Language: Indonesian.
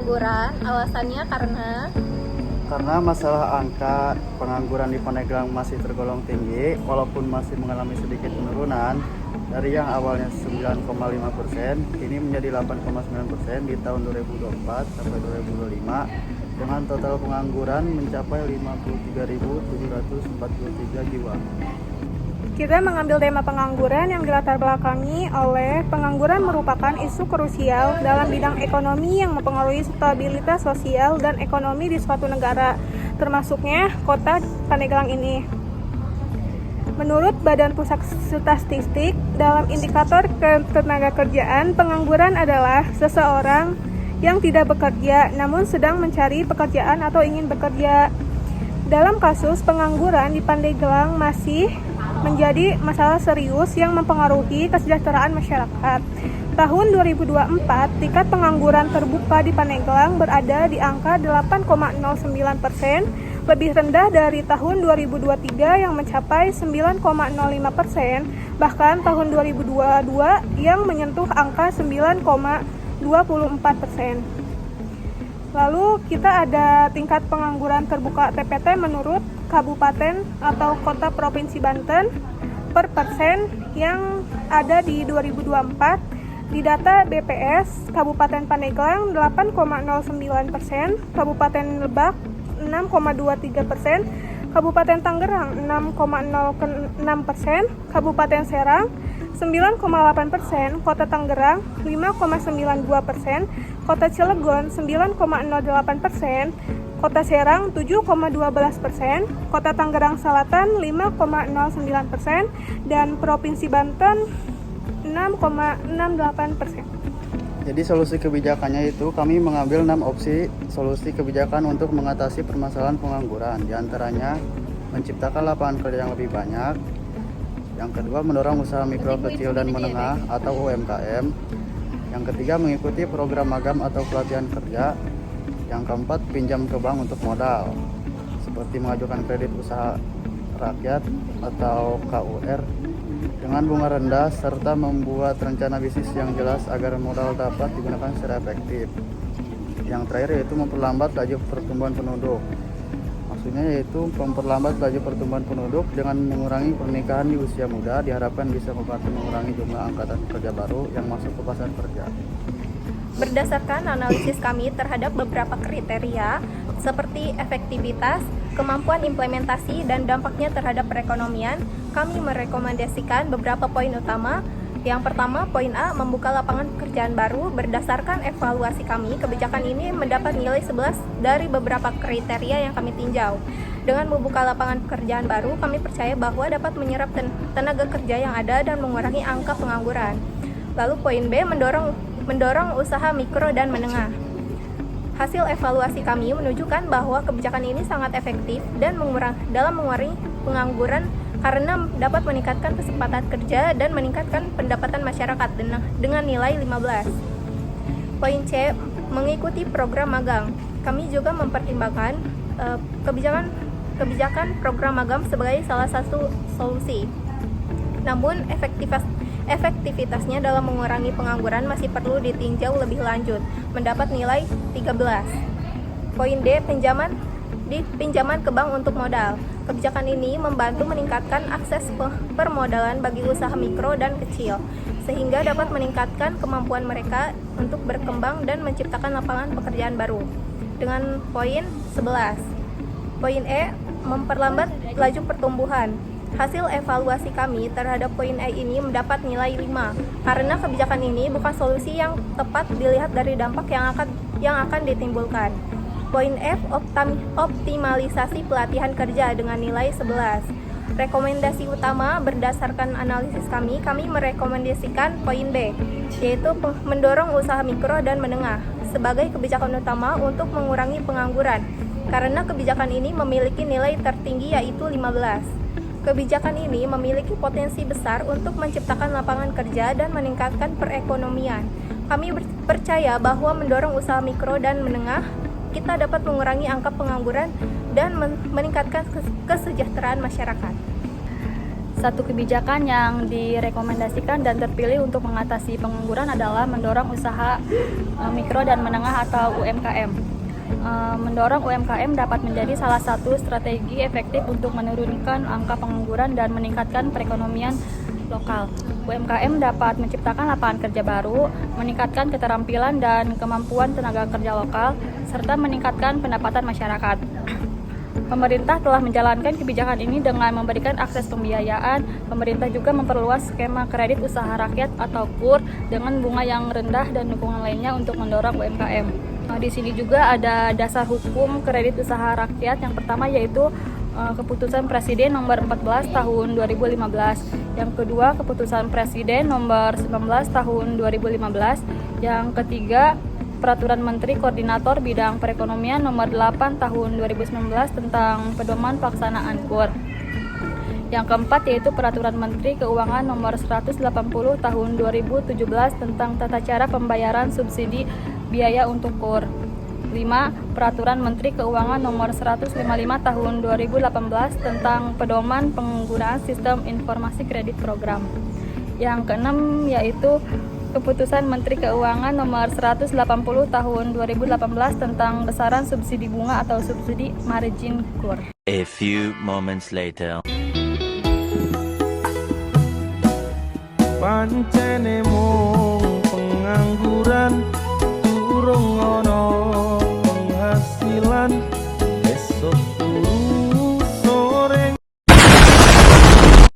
pengangguran. Alasannya karena masalah angka pengangguran di Pandeglang masih tergolong tinggi, walaupun masih mengalami sedikit penurunan dari yang awalnya 9,5%, kini menjadi 8,9% di tahun 2024 sampai 2025, dengan total pengangguran mencapai 53.743 jiwa. Kita mengambil tema pengangguran yang dilatar belakangi oleh pengangguran merupakan isu krusial dalam bidang ekonomi yang mempengaruhi stabilitas sosial dan ekonomi di suatu negara, termasuknya kota Pandeglang ini. Menurut Badan Pusat Statistik, dalam indikator ketenagakerjaan, pengangguran adalah seseorang yang tidak bekerja namun sedang mencari pekerjaan atau ingin bekerja. Dalam kasus pengangguran di Pandeglang masih menjadi masalah serius yang mempengaruhi kesejahteraan masyarakat. Tahun 2024, tingkat pengangguran terbuka di Pandeglang berada di angka 8,09%, lebih rendah dari tahun 2023 yang mencapai 9,05%, bahkan tahun 2022 yang menyentuh angka 9,24%. Lalu kita ada tingkat pengangguran terbuka TPT menurut kabupaten atau kota provinsi Banten per persen yang ada di 2024. Di data BPS, Kabupaten Pandeglang 8,09%, Kabupaten Lebak 6,23%, Kabupaten Tangerang 6,06%, Kabupaten Serang 9,8%, Kota Tangerang 5,92%, Kota Cilegon 9,08%, Kota Serang 7,12%, Kota Tangerang Selatan 5,09%, dan Provinsi Banten 6,68%. Jadi solusi kebijakannya itu kami mengambil 6 opsi solusi kebijakan untuk mengatasi permasalahan pengangguran. Di antaranya menciptakan lapangan kerja yang lebih banyak. Yang kedua, mendorong usaha mikro, kecil, dan menengah atau UMKM. Yang ketiga, mengikuti program magang atau pelatihan kerja. Yang keempat, pinjam ke bank untuk modal, seperti mengajukan kredit usaha rakyat atau KUR dengan bunga rendah, serta membuat rencana bisnis yang jelas agar modal dapat digunakan secara efektif. Yang terakhir yaitu memperlambat laju pertumbuhan penduduk. Maksudnya yaitu memperlambat laju pertumbuhan penduduk dengan mengurangi pernikahan di usia muda, diharapkan bisa membantu mengurangi jumlah angkatan kerja baru yang masuk ke pasar kerja. berdasarkan analisis kami terhadap beberapa kriteria seperti efektivitas, kemampuan implementasi, dan dampaknya terhadap perekonomian, kami merekomendasikan beberapa poin utama. Yang pertama, poin A, membuka lapangan pekerjaan baru. Berdasarkan evaluasi kami, kebijakan ini mendapat nilai 11 dari beberapa kriteria yang kami tinjau. Dengan membuka lapangan pekerjaan baru, kami percaya bahwa dapat menyerap tenaga kerja yang ada dan mengurangi angka pengangguran. Lalu poin B, mendorong usaha mikro dan menengah. Hasil evaluasi kami menunjukkan bahwa kebijakan ini sangat efektif dan dalam mengurangi pengangguran karena dapat meningkatkan kesempatan kerja dan meningkatkan pendapatan masyarakat dengan nilai 15. Poin C, mengikuti program magang. Kami juga mempertimbangkan kebijakan program magang sebagai salah satu solusi. Namun efektivitasnya dalam mengurangi pengangguran masih perlu ditinjau lebih lanjut, mendapat nilai 13. Poin D, pinjaman ke bank untuk modal. Kebijakan ini membantu meningkatkan akses permodalan bagi usaha mikro dan kecil, sehingga dapat meningkatkan kemampuan mereka untuk berkembang dan menciptakan lapangan pekerjaan baru. Dengan poin 11. Poin E, memperlambat laju pertumbuhan. Hasil evaluasi kami terhadap poin E ini mendapat nilai 5, karena kebijakan ini bukan solusi yang tepat dilihat dari dampak yang akan ditimbulkan. Poin F, optimalisasi pelatihan kerja dengan nilai 11. Rekomendasi utama berdasarkan analisis kami merekomendasikan poin B, yaitu mendorong usaha mikro dan menengah sebagai kebijakan utama untuk mengurangi pengangguran, karena kebijakan ini memiliki nilai tertinggi yaitu 15. Kebijakan ini memiliki potensi besar untuk menciptakan lapangan kerja dan meningkatkan perekonomian. Kami percaya bahwa mendorong usaha mikro dan menengah, kita dapat mengurangi angka pengangguran dan meningkatkan kesejahteraan masyarakat. Satu kebijakan yang direkomendasikan dan terpilih untuk mengatasi pengangguran adalah mendorong usaha mikro dan menengah atau UMKM. Mendorong UMKM dapat menjadi salah satu strategi efektif untuk menurunkan angka pengangguran dan meningkatkan perekonomian lokal. UMKM dapat menciptakan lapangan kerja baru, meningkatkan keterampilan dan kemampuan tenaga kerja lokal, serta meningkatkan pendapatan masyarakat. Pemerintah telah menjalankan kebijakan ini dengan memberikan akses pembiayaan. Pemerintah juga memperluas skema kredit usaha rakyat atau KUR dengan bunga yang rendah dan dukungan lainnya untuk mendorong UMKM. Di sini juga ada dasar hukum kredit usaha rakyat. Yang pertama yaitu Keputusan Presiden nomor 14 tahun 2015. Yang kedua, Keputusan Presiden nomor 19 tahun 2015. Yang ketiga, Peraturan Menteri Koordinator Bidang Perekonomian nomor 8 tahun 2019 tentang pedoman pelaksanaan KUR. Yang keempat yaitu Peraturan Menteri Keuangan nomor 180 tahun 2017 tentang tata cara pembayaran subsidi biaya untuk KUR. 5. Peraturan Menteri Keuangan nomor 155 tahun 2018 tentang pedoman penggunaan sistem informasi kredit program. Yang keenam yaitu Keputusan Menteri Keuangan nomor 180 tahun 2018 tentang besaran subsidi bunga atau subsidi margin KUR. A few moments later. Pancene mung pengangguran durung ono penghasilan